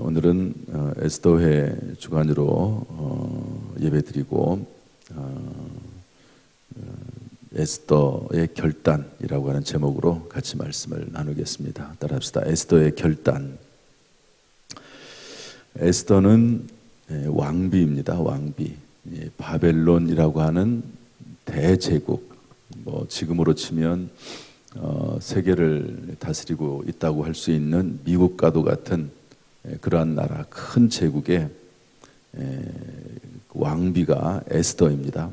오늘은 에스더회 주간으로 예배드리고 에스더의 결단이라고 하는 제목으로 같이 말씀을 나누겠습니다. 따라합시다. 에스더의 결단. 에스더는 왕비입니다. 왕비. 바벨론이라고 하는 대제국, 지금으로 치면 세계를 다스리고 있다고 할 수 있는 미국과도 같은 그러한 나라, 큰 제국의 왕비가 에스더입니다.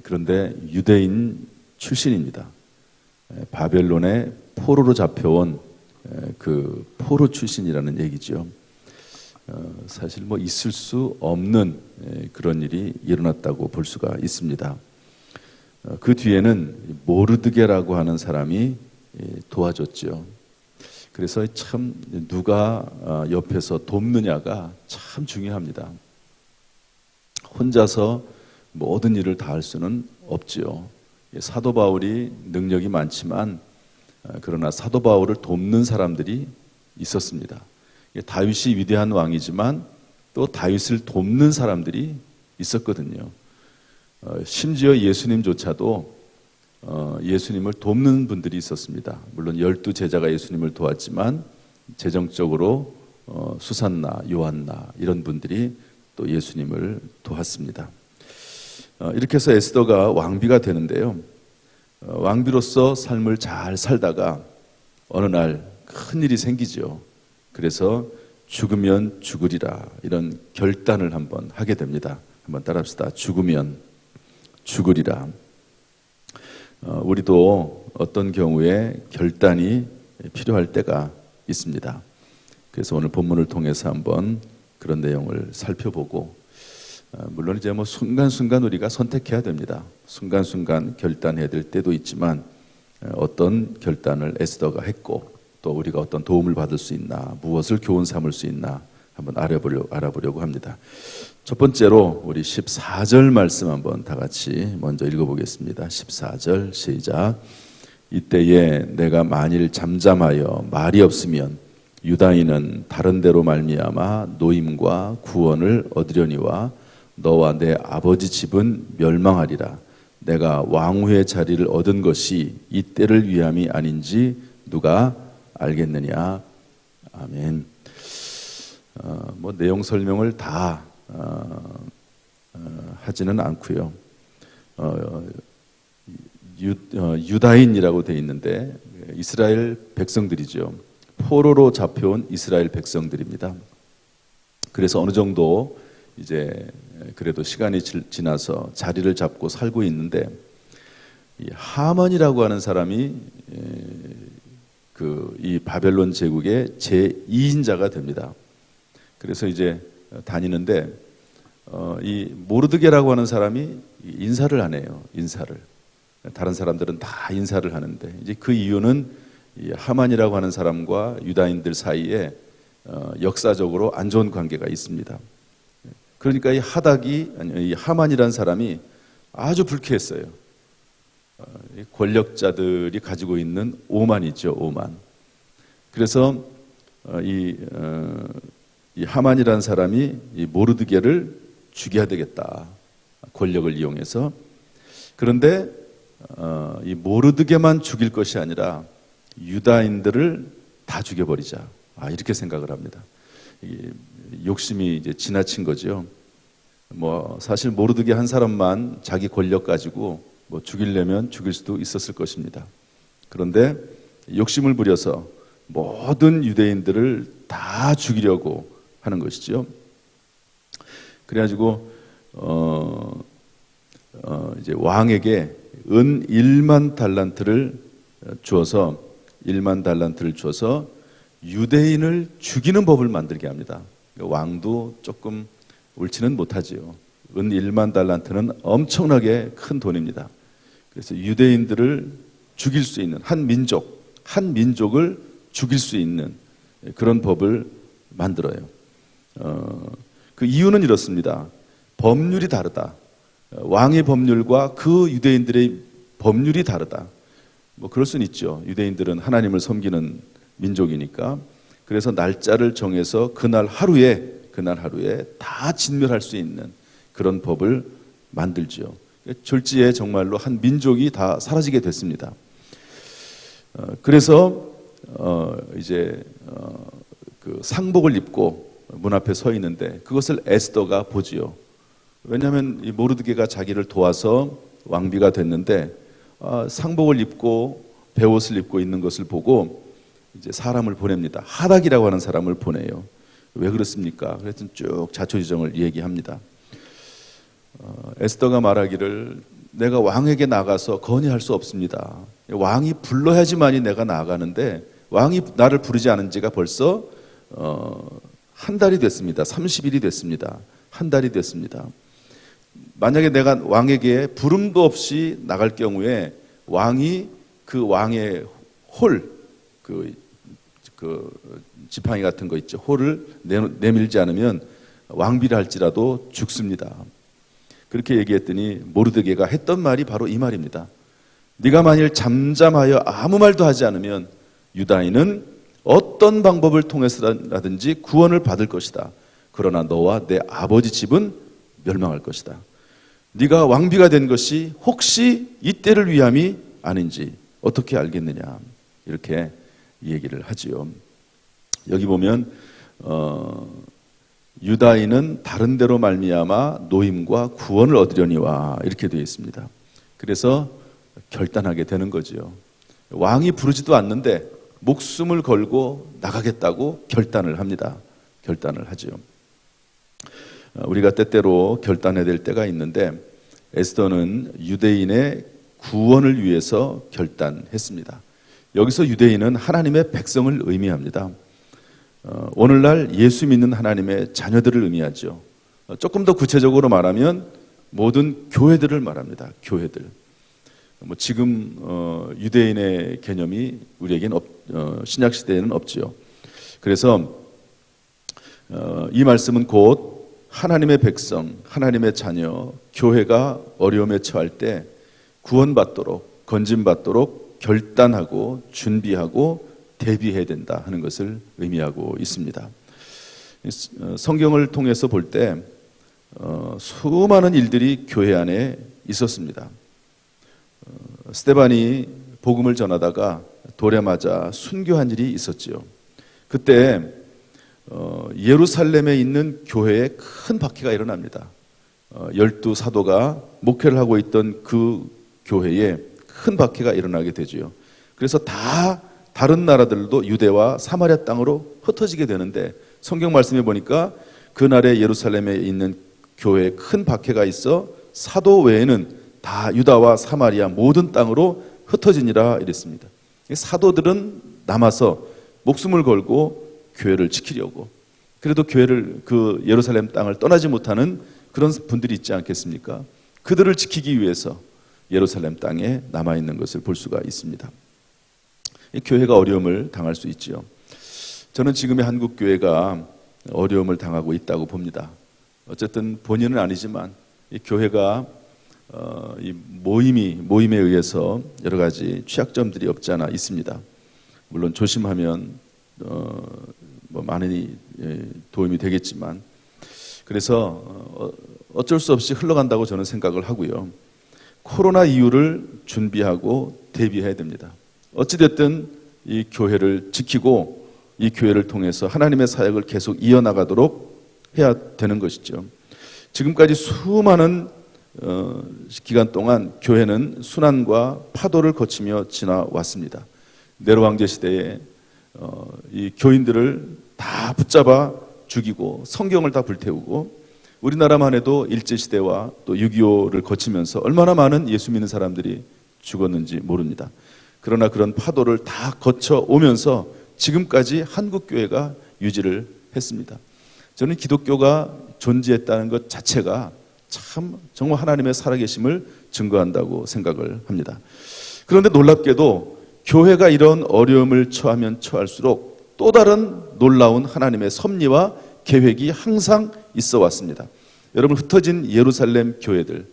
그런데 유대인 출신입니다. 바벨론의 포로로 잡혀온 그 포로 출신이라는 얘기죠. 사실 있을 수 없는 그런 일이 일어났다고 볼 수가 있습니다. 그 뒤에는 모르드게라고 하는 사람이 도와줬죠. 그래서 참 누가 옆에서 돕느냐가 참 중요합니다. 혼자서 모든 일을 다 할 수는 없지요. 사도 바울이 능력이 많지만 그러나 사도 바울을 돕는 사람들이 있었습니다. 다윗이 위대한 왕이지만 또 다윗을 돕는 사람들이 있었거든요. 심지어 예수님조차도 예수님을 돕는 분들이 있었습니다. 물론 12제자가 예수님을 도왔지만 재정적으로 수산나, 요한나 이런 분들이 또 예수님을 도왔습니다. 이렇게 해서 에스더가 왕비가 되는데요. 왕비로서 삶을 잘 살다가 어느 날 큰일이 생기죠. 그래서 죽으면 죽으리라 이런 결단을 한번 하게 됩니다. 한번 따라합시다. 죽으면 죽으리라. 우리도 어떤 경우에 결단이 필요할 때가 있습니다. 그래서 오늘 본문을 통해서 한번 그런 내용을 살펴보고, 물론 이제 순간순간 우리가 선택해야 됩니다. 순간순간 결단해야 될 때도 있지만 어떤 결단을 에스더가 했고 또 우리가 어떤 도움을 받을 수 있나, 무엇을 교훈 삼을 수 있나 한번 알아보려고 합니다. 첫 번째로 우리 14절 말씀 한번 다 같이 먼저 읽어보겠습니다. 14절 시작. 이때에 내가 만일 잠잠하여 말이 없으면 유다인은 다른 데로 말미암아 노임과 구원을 얻으려니와 너와 내 아버지 집은 멸망하리라. 내가 왕후의 자리를 얻은 것이 이때를 위함이 아닌지 누가 알겠느냐. 아멘. 내용 설명을 다 하지는 않고요. 유다인이라고 되어 있는데 이스라엘 백성들이죠. 포로로 잡혀온 이스라엘 백성들입니다. 그래서 어느 정도 이제 그래도 시간이 지나서 자리를 잡고 살고 있는데, 이 하만이라고 하는 사람이 이 바벨론 제국의 제2인자가 됩니다. 그래서 이제 다니는데 이 모르드게라고 하는 사람이 인사를 안 해요. 인사를. 다른 사람들은 다 인사를 하는데, 이제 그 이유는 이 하만이라고 하는 사람과 유다인들 사이에 역사적으로 안 좋은 관계가 있습니다. 그러니까 이 하만이라는 사람이 아주 불쾌했어요. 권력자들이 가지고 있는 오만이죠, 오만. 그래서 이 하만이라는 사람이 이 모르드게를 죽여야 되겠다, 권력을 이용해서. 그런데 이 모르드게만 죽일 것이 아니라 유다인들을 다 죽여버리자, 이렇게 생각을 합니다. 욕심이 이제 지나친 거죠. 사실 모르드게 한 사람만 자기 권력 가지고 죽이려면 죽일 수도 있었을 것입니다. 그런데 욕심을 부려서 모든 유대인들을 다 죽이려고 하는 것이죠. 그래가지고 이제 왕에게 은 1만 달란트를 주어서 유대인을 죽이는 법을 만들게 합니다. 왕도 조금 옳지는 못하지요. 은 1만 달란트는 엄청나게 큰 돈입니다. 그래서 유대인들을 죽일 수 있는 한 민족을 죽일 수 있는 그런 법을 만들어요. 그 이유는 이렇습니다. 법률이 다르다. 왕의 법률과 그 유대인들의 법률이 다르다. 그럴 수는 있죠. 유대인들은 하나님을 섬기는 민족이니까. 그래서 날짜를 정해서 그날 하루에 다 진멸할 수 있는 그런 법을 만들지요. 졸지에 정말로 한 민족이 다 사라지게 됐습니다. 그래서 이제 그 상복을 입고 문 앞에 서 있는데 그것을 에스더가 보지요. 왜냐하면 이 모르드게가 자기를 도와서 왕비가 됐는데 상복을 입고 베옷을 입고 있는 것을 보고 이제 사람을 보냅니다. 하닥이라고 하는 사람을 보내요. 왜 그렇습니까? 그래서 쭉 자초지종을 얘기합니다. 에스더가 말하기를 내가 왕에게 나가서 건의할 수 없습니다. 왕이 불러야지만이 내가 나아가는데 왕이 나를 부르지 않은 지가 벌써 한 달이 됐습니다. 30일이 됐습니다. 한 달이 됐습니다. 만약에 내가 왕에게 부름도 없이 나갈 경우에 왕이 그 왕의 홀, 그 지팡이 같은 거 있죠. 홀을 내밀지 않으면 왕비를 할지라도 죽습니다. 그렇게 얘기했더니 모르드게가 했던 말이 바로 이 말입니다. 네가 만일 잠잠하여 아무 말도 하지 않으면 유다인은 어떤 방법을 통해서라든지 구원을 받을 것이다. 그러나 너와 내 아버지 집은 멸망할 것이다. 네가 왕비가 된 것이 혹시 이때를 위함이 아닌지 어떻게 알겠느냐. 이렇게 얘기를 하지요. 여기 보면 유다인은 다른 데로 말미암아 노임과 구원을 얻으려니와 이렇게 되어 있습니다. 그래서 결단하게 되는 거지요. 왕이 부르지도 않는데 목숨을 걸고 나가겠다고 결단을 합니다. 결단을 하죠. 우리가 때때로 결단해야 될 때가 있는데 에스더는 유대인의 구원을 위해서 결단했습니다. 여기서 유대인은 하나님의 백성을 의미합니다. 오늘날 예수 믿는 하나님의 자녀들을 의미하죠. 조금 더 구체적으로 말하면 모든 교회들을 말합니다. 교회들. 지금 유대인의 개념이 우리에겐 신약 시대에는 없지요. 그래서 이 말씀은 곧 하나님의 백성, 하나님의 자녀, 교회가 어려움에 처할 때 구원받도록, 건짐받도록 결단하고 준비하고 대비해야 된다 하는 것을 의미하고 있습니다. 성경을 통해서 볼 때 수많은 일들이 교회 안에 있었습니다. 스데반이 복음을 전하다가 돌에 맞아 순교한 일이 있었지요. 그때 예루살렘에 있는 교회에 큰 박해가 일어납니다. 12사도가 목회를 하고 있던 그 교회에 큰 박해가 일어나게 되지요. 그래서 다른 나라들도 유대와 사마리아 땅으로 흩어지게 되는데 성경 말씀에 보니까 그날에 예루살렘에 있는 교회에 큰 박해가 있어 사도 외에는 다 유다와 사마리아 모든 땅으로 흩어지니라 이랬습니다. 사도들은 남아서 목숨을 걸고 교회를 지키려고, 그래도 교회를 그 예루살렘 땅을 떠나지 못하는 그런 분들이 있지 않겠습니까? 그들을 지키기 위해서 예루살렘 땅에 남아있는 것을 볼 수가 있습니다. 교회가 어려움을 당할 수 있지요. 저는 지금의 한국 교회가 어려움을 당하고 있다고 봅니다. 어쨌든 본인은 아니지만 이 교회가 이 모임에 의해서 여러 가지 취약점들이 없지 않아 있습니다. 물론 조심하면 많이 도움이 되겠지만, 그래서 어쩔 수 없이 흘러간다고 저는 생각을 하고요. 코로나 이후를 준비하고 대비해야 됩니다. 어찌됐든 이 교회를 지키고 이 교회를 통해서 하나님의 사역을 계속 이어나가도록 해야 되는 것이죠. 지금까지 수많은 기간 동안 교회는 순환과 파도를 거치며 지나왔습니다. 네로 황제 시대에 이 교인들을 다 붙잡아 죽이고 성경을 다 불태우고, 우리나라만 해도 일제시대와 또 6.25를 거치면서 얼마나 많은 예수 믿는 사람들이 죽었는지 모릅니다. 그러나 그런 파도를 다 거쳐 오면서 지금까지 한국교회가 유지를 했습니다. 저는 기독교가 존재했다는 것 자체가 참 정말 하나님의 살아계심을 증거한다고 생각을 합니다. 그런데 놀랍게도 교회가 이런 어려움을 처하면 처할수록 또 다른 놀라운 하나님의 섭리와 계획이 항상 있어 왔습니다. 여러분, 흩어진 예루살렘 교회들,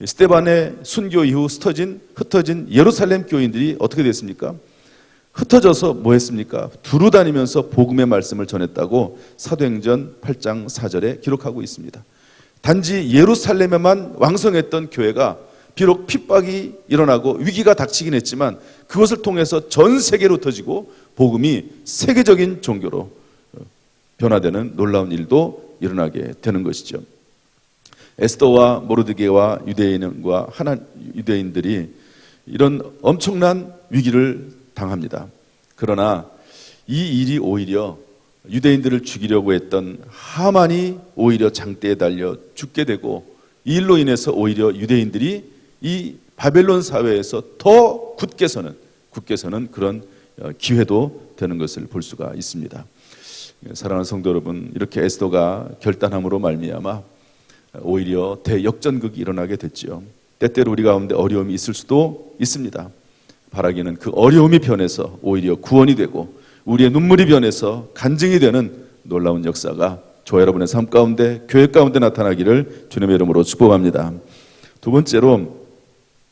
스데반의 순교 이후 흩어진 예루살렘 교인들이 어떻게 됐습니까? 흩어져서 뭐 했습니까? 두루 다니면서 복음의 말씀을 전했다고 사도행전 8장 4절에 기록하고 있습니다. 단지 예루살렘에만 왕성했던 교회가 비록 핍박이 일어나고 위기가 닥치긴 했지만 그것을 통해서 전 세계로 흩어지고 복음이 세계적인 종교로 변화되는 놀라운 일도 일어나게 되는 것이죠. 에스더와 모르드게와 유대인들이 이런 엄청난 위기를 당합니다. 그러나 이 일이 오히려 유대인들을 죽이려고 했던 하만이 오히려 장대에 달려 죽게 되고 이 일로 인해서 오히려 유대인들이 이 바벨론 사회에서 더 굳게 서는 그런 기회도 되는 것을 볼 수가 있습니다. 사랑하는 성도 여러분, 이렇게 에스더가 결단함으로 말미암아 오히려 대역전극이 일어나게 됐죠. 때때로 우리 가운데 어려움이 있을 수도 있습니다. 바라기는 그 어려움이 변해서 오히려 구원이 되고 우리의 눈물이 변해서 간증이 되는 놀라운 역사가 저와 여러분의 삶 가운데, 교회 가운데 나타나기를 주님의 이름으로 축복합니다. 두 번째로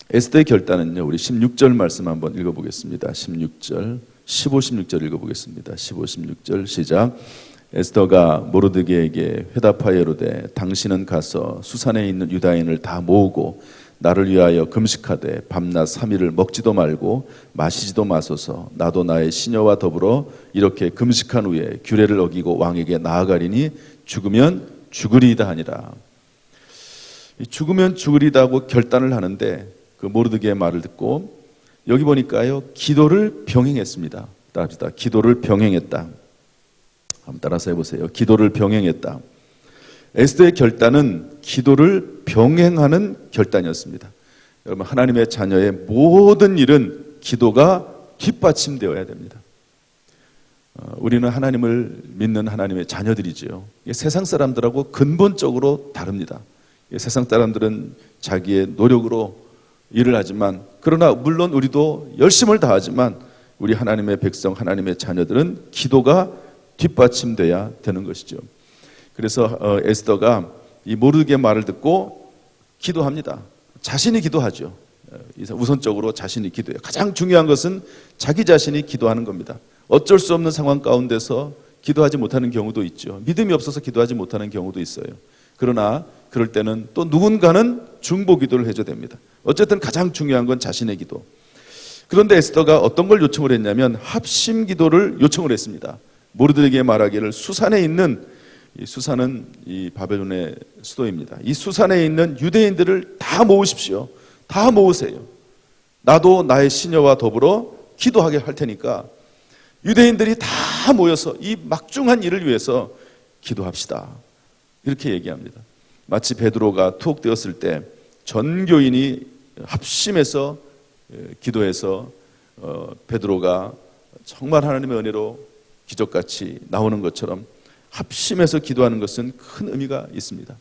에스더의 결단은요, 우리 16절 말씀 한번 읽어보겠습니다. 16절, 15, 16절 읽어보겠습니다. 15, 16절 시작. 에스더가 모르드게에게 회답하여 이르되 당신은 가서 수산에 있는 유다인을 다 모으고 나를 위하여 금식하되 밤낮 3일을 먹지도 말고 마시지도 마소서. 나도 나의 시녀와 더불어 이렇게 금식한 후에 규례를 어기고 왕에게 나아가리니 죽으면 죽으리이다 하니라. 죽으면 죽으리다 하고 결단을 하는데 그 모르드게의 말을 듣고 여기 보니까요, 기도를 병행했습니다. 따라합시다. 기도를 병행했다. 한번 따라서 해보세요. 기도를 병행했다. 에스더의 결단은 기도를 병행하는 결단이었습니다. 여러분, 하나님의 자녀의 모든 일은 기도가 뒷받침되어야 됩니다. 우리는 하나님을 믿는 하나님의 자녀들이지요. 세상 사람들하고 근본적으로 다릅니다. 세상 사람들은 자기의 노력으로 일을 하지만, 그러나 물론 우리도 열심을 다하지만 우리 하나님의 백성, 하나님의 자녀들은 기도가 뒷받침돼야 되는 것이죠. 그래서 에스더가 이 모르드게의 말을 듣고 기도합니다. 자신이 기도하죠. 우선적으로 자신이 기도해요. 가장 중요한 것은 자기 자신이 기도하는 겁니다. 어쩔 수 없는 상황 가운데서 기도하지 못하는 경우도 있죠. 믿음이 없어서 기도하지 못하는 경우도 있어요. 그러나 그럴 때는 또 누군가는 중보 기도를 해줘야 됩니다. 어쨌든 가장 중요한 건 자신의 기도. 그런데 에스더가 어떤 걸 요청을 했냐면 합심 기도를 요청을 했습니다. 모르드게에게 말하기를 수산에 있는, 이 수산은 이 바벨론의 수도입니다. 이 수산에 있는 유대인들을 다 모으십시오. 다 모으세요. 나도 나의 시녀와 더불어 기도하게 할 테니까 유대인들이 다 모여서 이 막중한 일을 위해서 기도합시다. 이렇게 얘기합니다. 마치 베드로가 투옥되었을 때 전 교인이 합심해서 기도해서 베드로가 정말 하나님의 은혜로 기적같이 나오는 것처럼 합심해서 기도하는 것은 큰 의미가 있습니다.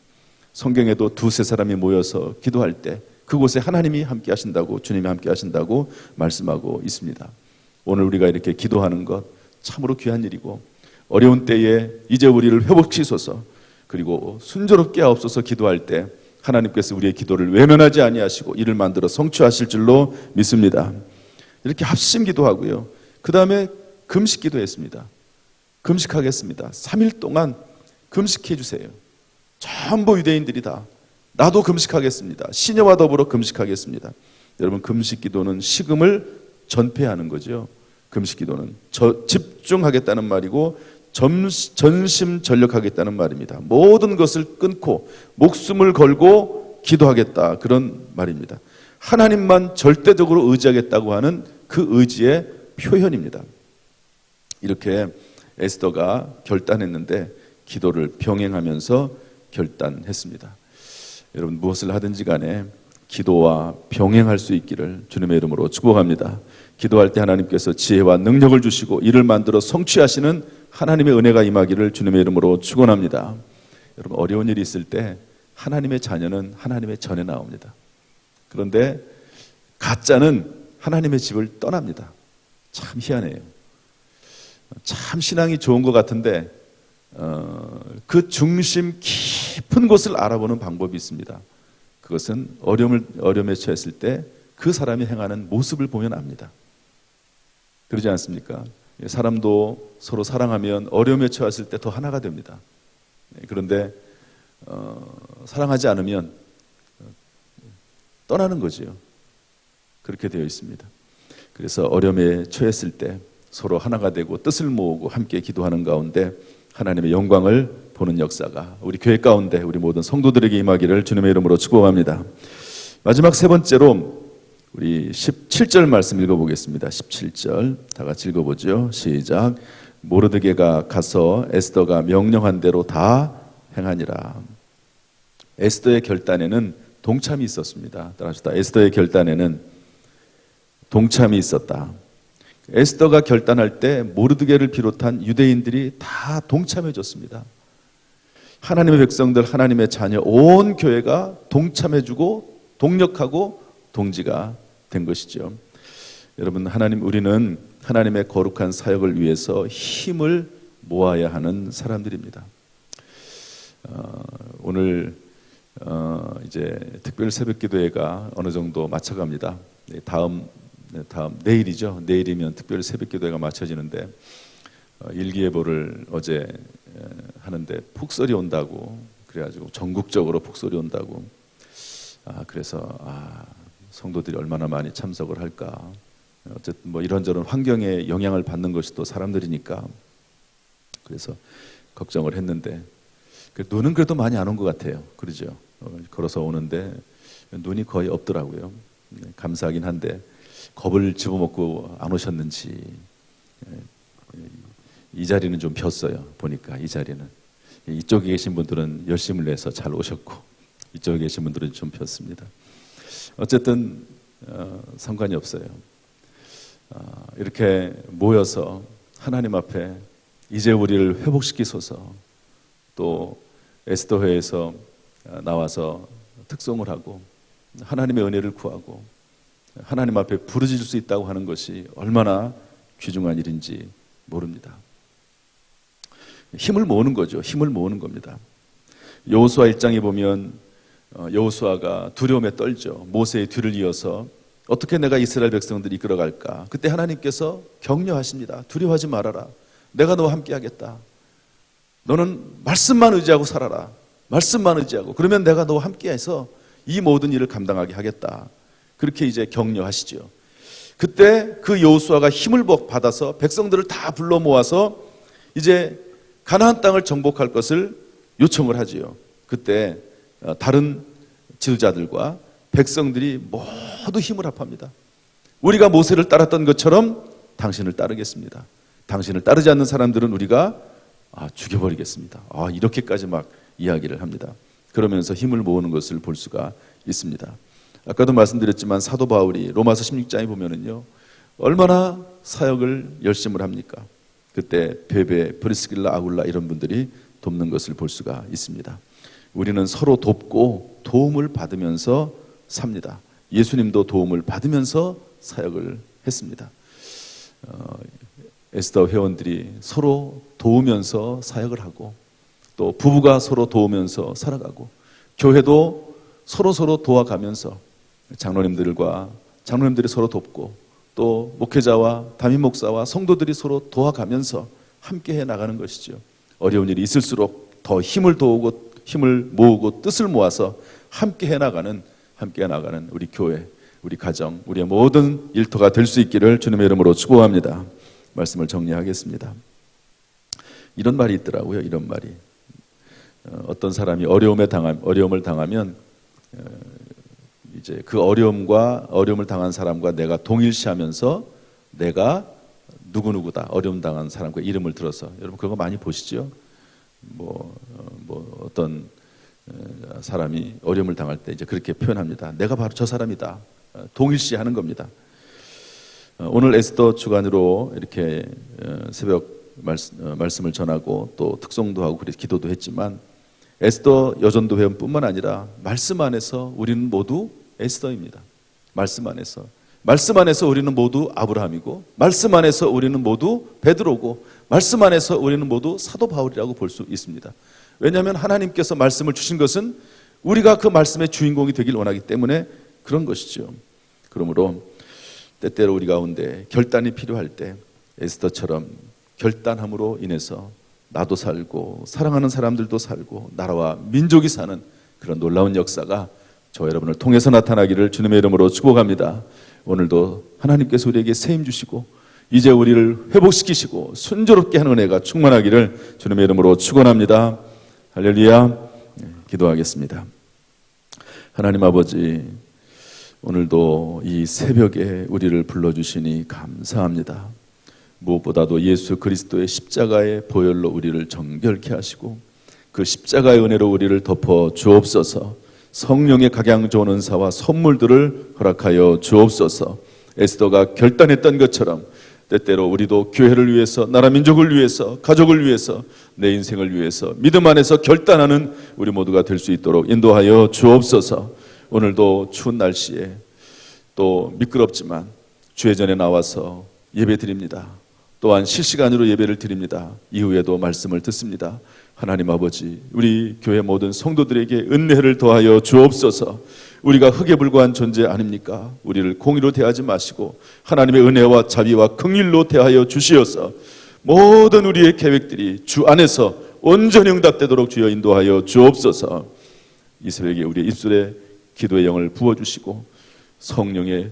성경에도 두세 사람이 모여서 기도할 때 그곳에 하나님이 함께 하신다고, 주님이 함께 하신다고 말씀하고 있습니다. 오늘 우리가 이렇게 기도하는 것 참으로 귀한 일이고, 어려운 때에 이제 우리를 회복시소서, 그리고 순조롭게 하옵소서 기도할 때 하나님께서 우리의 기도를 외면하지 아니하시고 이를 만들어 성취하실 줄로 믿습니다. 이렇게 합심 기도하고요. 그 다음에 금식 기도했습니다. 금식하겠습니다. 3일 동안 금식해 주세요. 전부 유대인들이 다 나도 금식하겠습니다. 시녀와 더불어 금식하겠습니다. 여러분, 금식 기도는 식음을 전폐하는 거죠. 금식 기도는 집중하겠다는 말이고 전심전력하겠다는 말입니다. 모든 것을 끊고 목숨을 걸고 기도하겠다, 그런 말입니다. 하나님만 절대적으로 의지하겠다고 하는 그 의지의 표현입니다. 이렇게 에스더가 결단했는데 기도를 병행하면서 결단했습니다. 여러분, 무엇을 하든지 간에 기도와 병행할 수 있기를 주님의 이름으로 축복합니다. 기도할 때 하나님께서 지혜와 능력을 주시고 이를 만들어 성취하시는 하나님의 은혜가 임하기를 주님의 이름으로 축원합니다. 여러분, 어려운 일이 있을 때 하나님의 자녀는 하나님의 전에 나옵니다. 그런데 가짜는 하나님의 집을 떠납니다. 참 희한해요. 참 신앙이 좋은 것 같은데 그 중심 깊은 곳을 알아보는 방법이 있습니다. 그것은 어려움에 처했을 때 그 사람이 행하는 모습을 보면 압니다. 그러지 않습니까? 사람도 서로 사랑하면 어려움에 처했을 때 더 하나가 됩니다. 그런데 사랑하지 않으면 떠나는 거지요. 그렇게 되어 있습니다. 그래서 어려움에 처했을 때 서로 하나가 되고 뜻을 모으고 함께 기도하는 가운데 하나님의 영광을 보는 역사가 우리 교회 가운데 우리 모든 성도들에게 임하기를 주님의 이름으로 축복합니다. 마지막 세 번째로 우리 17절 말씀 읽어보겠습니다. 17절 다 같이 읽어보죠. 시작. 모르드게가 가서 에스더가 명령한 대로 다 행하니라. 에스더의 결단에는 동참이 있었습니다. 따라합시다. 에스더의 결단에는 동참이 있었다. 에스더가 결단할 때 모르드게를 비롯한 유대인들이 다 동참해 줬습니다. 하나님의 백성들, 하나님의 자녀, 온 교회가 동참해 주고 동력하고 동지가 된 것이죠. 여러분, 우리는 하나님의 거룩한 사역을 위해서 힘을 모아야 하는 사람들입니다. 오늘 이제 특별 새벽기도회가 어느 정도 마쳐갑니다. 다음 내일이죠. 내일이면 특별 새벽기도회가 마쳐지는데 일기예보를 어제 하는데 폭설이 온다고 그래가지고 전국적으로 폭설이 온다고. 그래서 성도들이 얼마나 많이 참석을 할까. 어쨌든 뭐 이런저런 환경에 영향을 받는 것이 또 사람들이니까 그래서 걱정을 했는데 눈은 그래도 많이 안 온 것 같아요. 그러죠. 걸어서 오는데 눈이 거의 없더라고요. 감사하긴 한데 겁을 집어먹고 안 오셨는지 이 자리는 좀 폈어요. 보니까 이 자리는 이쪽에 계신 분들은 열심을 내서 잘 오셨고 이쪽에 계신 분들은 좀 폈습니다. 어쨌든 상관이 없어요. 이렇게 모여서 하나님 앞에 이제 우리를 회복시키소서, 또 에스더회에서 나와서 특송을 하고 하나님의 은혜를 구하고 하나님 앞에 부르짖을 수 있다고 하는 것이 얼마나 귀중한 일인지 모릅니다. 힘을 모으는 거죠. 힘을 모으는 겁니다. 여호수아 1장에 보면 여호수아가 두려움에 떨죠. 모세의 뒤를 이어서 어떻게 내가 이스라엘 백성들을 이끌어갈까. 그때 하나님께서 격려하십니다. 두려워하지 말아라. 내가 너와 함께 하겠다. 너는 말씀만 의지하고 살아라. 말씀만 의지하고 그러면 내가 너와 함께해서 이 모든 일을 감당하게 하겠다. 그렇게 이제 격려하시죠. 그때 그 여호수아가 힘을 받아서 백성들을 다 불러 모아서 이제 가나안 땅을 정복할 것을 요청을 하지요. 그때 다른 지도자들과 백성들이 모두 힘을 합합니다. 우리가 모세를 따랐던 것처럼 당신을 따르겠습니다. 당신을 따르지 않는 사람들은 우리가 죽여버리겠습니다. 이렇게까지 막 이야기를 합니다. 그러면서 힘을 모으는 것을 볼 수가 있습니다. 아까도 말씀드렸지만 사도 바울이 로마서 16장에 보면은요, 얼마나 사역을 열심을 합니까? 그때 베베, 브리스길라, 아굴라 이런 분들이 돕는 것을 볼 수가 있습니다. 우리는 서로 돕고 도움을 받으면서 삽니다. 예수님도 도움을 받으면서 사역을 했습니다. 에스더 회원들이 서로 도우면서 사역을 하고 또 부부가 서로 도우면서 살아가고 교회도 서로 도와가면서 장로님들이 서로 돕고 또 목회자와 담임 목사와 성도들이 서로 도와가면서 함께 해 나가는 것이죠. 어려운 일이 있을수록 더 힘을 모으고 뜻을 모아서 함께 해 나가는 우리 교회, 우리 가정, 우리의 모든 일터가 될 수 있기를 주님의 이름으로 축복합니다. 말씀을 정리하겠습니다. 이런 말이 있더라고요. 이런 말이 어떤 사람이 어려움을 당하면 이제 그 어려움을 당한 사람과 내가 동일시하면서 내가 누구누구다 어려움 당한 사람과 이름을 들어서 여러분 그거 많이 보시죠. 어떤 사람이 어려움을 당할 때 이제 그렇게 표현합니다. 내가 바로 저 사람이다. 동일시하는 겁니다. 오늘 에스더 주간으로 이렇게 새벽 말씀을 전하고 또 특송도 하고 그래서 기도도 했지만 에스더 여전도 회원뿐만 아니라 말씀 안에서 우리는 모두 에스더입니다. 말씀 안에서 우리는 모두 아브라함이고 말씀 안에서 우리는 모두 베드로고 말씀 안에서 우리는 모두 사도 바울이라고 볼 수 있습니다. 왜냐하면 하나님께서 말씀을 주신 것은 우리가 그 말씀의 주인공이 되길 원하기 때문에 그런 것이죠. 그러므로 때때로 우리 가운데 결단이 필요할 때 에스더처럼 결단함으로 인해서 나도 살고 사랑하는 사람들도 살고 나라와 민족이 사는 그런 놀라운 역사가 저 여러분을 통해서 나타나기를 주님의 이름으로 축복합니다. 오늘도 하나님께서 우리에게 세임 주시고 이제 우리를 회복시키시고 순조롭게 하는 은혜가 충만하기를 주님의 이름으로 축원합니다. 할렐루야. 기도하겠습니다. 하나님 아버지, 오늘도 이 새벽에 우리를 불러주시니 감사합니다. 무엇보다도 예수 그리스도의 십자가의 보혈로 우리를 정결케 하시고 그 십자가의 은혜로 우리를 덮어 주옵소서. 성령의 각양 좋은 은사와 선물들을 허락하여 주옵소서. 에스더가 결단했던 것처럼 때때로 우리도 교회를 위해서, 나라 민족을 위해서, 가족을 위해서, 내 인생을 위해서 믿음 안에서 결단하는 우리 모두가 될 수 있도록 인도하여 주옵소서. 오늘도 추운 날씨에 또 미끄럽지만 주의 전에 나와서 예배 드립니다. 또한 실시간으로 예배를 드립니다. 이후에도 말씀을 듣습니다. 하나님 아버지, 우리 교회 모든 성도들에게 은혜를 더하여 주옵소서. 우리가 흙에 불과한 존재 아닙니까? 우리를 공의로 대하지 마시고 하나님의 은혜와 자비와 긍휼로 대하여 주시어서 모든 우리의 계획들이 주 안에서 온전히 응답되도록 주여 인도하여 주옵소서. 이 새벽에 우리의 입술에 기도의 영을 부어주시고 성령의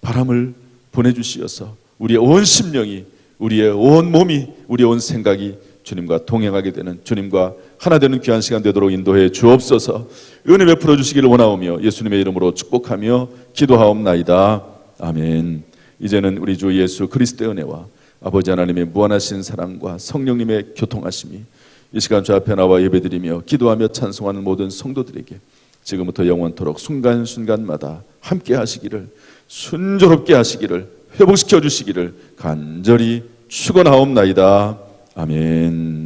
바람을 보내주시어서 우리의 온 심령이, 우리의 온 몸이, 우리의 온 생각이 주님과 동행하게 되는, 주님과 하나 되는 귀한 시간 되도록 인도해 주옵소서. 은혜 베풀어 주시기를 원하오며 예수님의 이름으로 축복하며 기도하옵나이다. 아멘. 이제는 우리 주 예수 그리스도의 은혜와 아버지 하나님의 무한하신 사랑과 성령님의 교통하심이 이 시간 주 앞에 나와 예배드리며 기도하며 찬송하는 모든 성도들에게 지금부터 영원토록 순간순간마다 함께 하시기를, 순조롭게 하시기를, 회복시켜 주시기를 간절히 축원하옵나이다. 아멘.